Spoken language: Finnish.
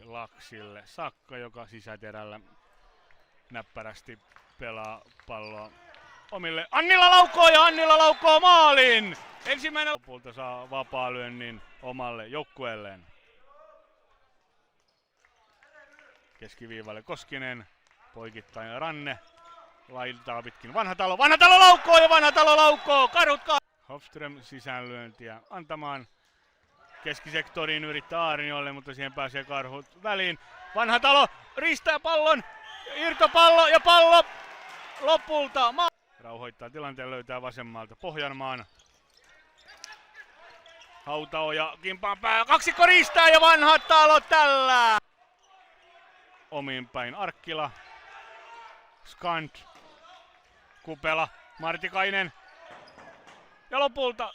Laksille Sakka, joka sisäterällä näppärästi pelaa palloa omille. Annila laukoo ja Annila laukoo maalin! Ensimmäinen lopulta saa vapaalyönnin omalle joukkueelleen. Keskiviivalle Koskinen, poikittain Ranne, laitaa pitkin Vanhatalo laukoo ja Vanhatalo laukoo! Hofström sisäänlyöntiä antamaan. Keskisektoriin yrittää Aarniolle, mutta siihen pääsee Karhut väliin. Vanhatalo riistää pallon, irtopallo ja pallo lopulta. Rauhoittaa tilanteen, löytää vasemmalta Pohjanmaan. Hautaoja kimpaan pää, kaksikko riistää ja Vanhatalo tällä. Omiin päin Arkkila, Skand, Kupela, Martikainen ja lopulta